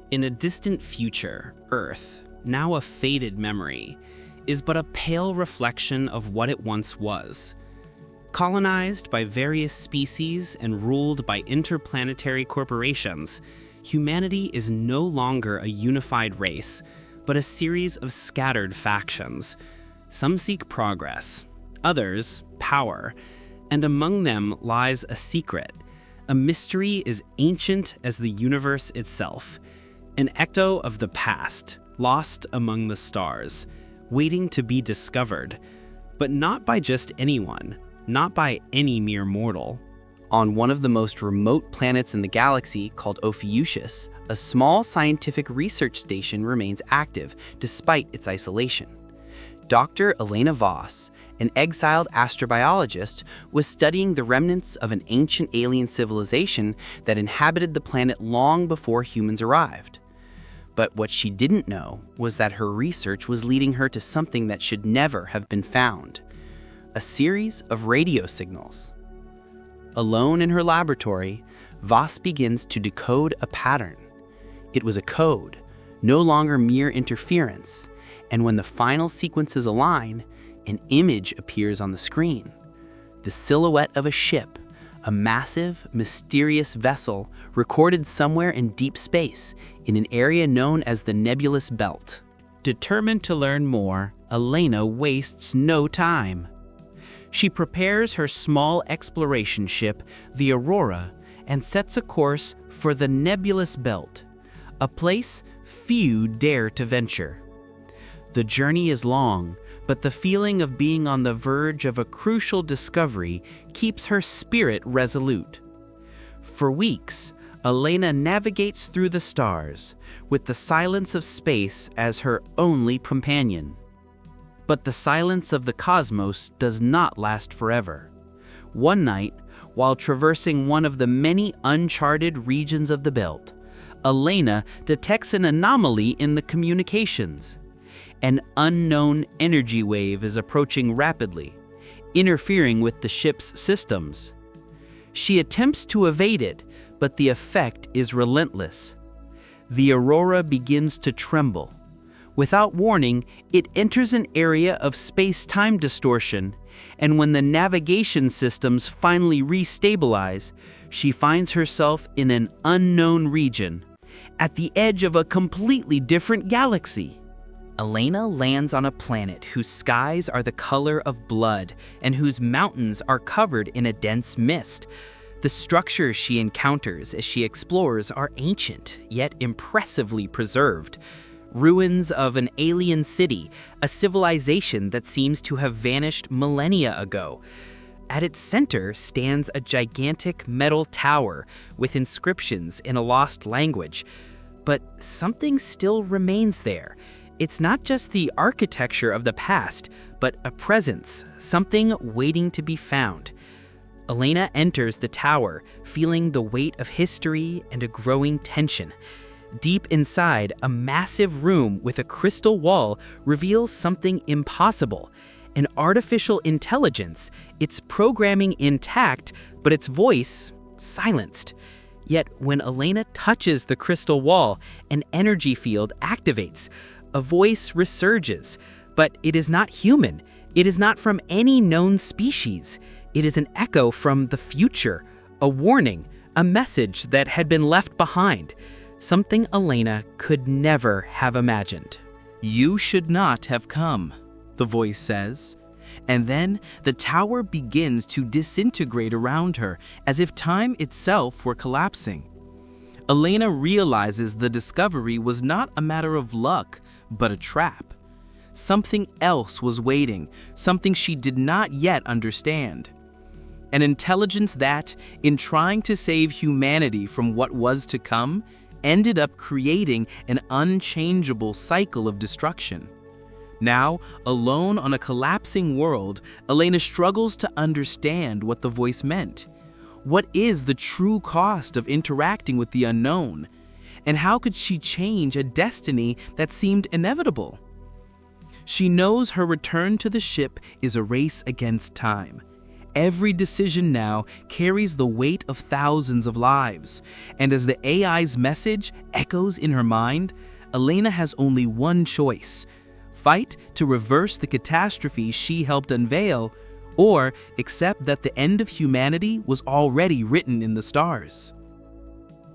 In a distant future, Earth, now a faded memory, is but a pale reflection of what it once was. Colonized by various species and ruled by interplanetary corporations, humanity is no longer a unified race, but a series of scattered factions. Some seek progress, others power, and among them lies a secret, a mystery as ancient as the universe itself, an echo of the past, lost among the stars, waiting to be discovered, but not by just anyone, not by any mere mortal. On one of the most remote planets in the galaxy, called Ophiuchus, a small scientific research station remains active despite its isolation. Dr. Elena Voss, an exiled astrobiologist, was studying the remnants of an ancient alien civilization that inhabited the planet long before humans arrived. But what she didn't know was that her research was leading her to something that should never have been found: a series of radio signals. Alone in her laboratory, Voss begins to decode a pattern. It was a code, no longer mere interference, and when the final sequences align, an image appears on the screen. The silhouette of a ship, a massive, mysterious vessel recorded somewhere in deep space in an area known as the Nebula Belt. Determined to learn more, Elena wastes no time. She prepares her small exploration ship, the Aurora, and sets a course for the Nebula Belt, a place few dare to venture. The journey is long, but the feeling of being on the verge of a crucial discovery keeps her spirit resolute. For weeks, Elena navigates through the stars, with the silence of space as her only companion. But the silence of the cosmos does not last forever. One night, while traversing one of the many uncharted regions of the belt, Elena detects an anomaly in the communications. An unknown energy wave is approaching rapidly, interfering with the ship's systems. She attempts to evade it, but the effect is relentless. The Aurora begins to tremble. Without warning, it enters an area of space-time distortion, and when the navigation systems finally restabilize, she finds herself in an unknown region, at the edge of a completely different galaxy. Elena lands on a planet whose skies are the color of blood and whose mountains are covered in a dense mist. The structures she encounters as she explores are ancient, yet impressively preserved. Ruins of an alien city, a civilization that seems to have vanished millennia ago. At its center stands a gigantic metal tower with inscriptions in a lost language. But something still remains there. It's not just the architecture of the past, but a presence, something waiting to be found. Elena enters the tower, feeling the weight of history and a growing tension. Deep inside, a massive room with a crystal wall reveals something impossible: an artificial intelligence, its programming intact, but its voice silenced. Yet when Elena touches the crystal wall, an energy field activates. A voice resurges, but it is not human. It is not from any known species. It is an echo from the future, a warning, a message that had been left behind, something Elena could never have imagined. "You should not have come," the voice says. And then the tower begins to disintegrate around her, as if time itself were collapsing. Elena realizes the discovery was not a matter of luck, but a trap. Something else was waiting, something she did not yet understand. An intelligence that, in trying to save humanity from what was to come, ended up creating an unchangeable cycle of destruction. Now, alone on a collapsing world, Elena struggles to understand what the voice meant. What is the true cost of interacting with the unknown? And how could she change a destiny that seemed inevitable? She knows her return to the ship is a race against time, Every decision now carries the weight of thousands of lives, and as the AI's message echoes in her mind, Elena has only one choice: fight to reverse the catastrophe she helped unveil, or accept that the end of humanity was already written in the stars.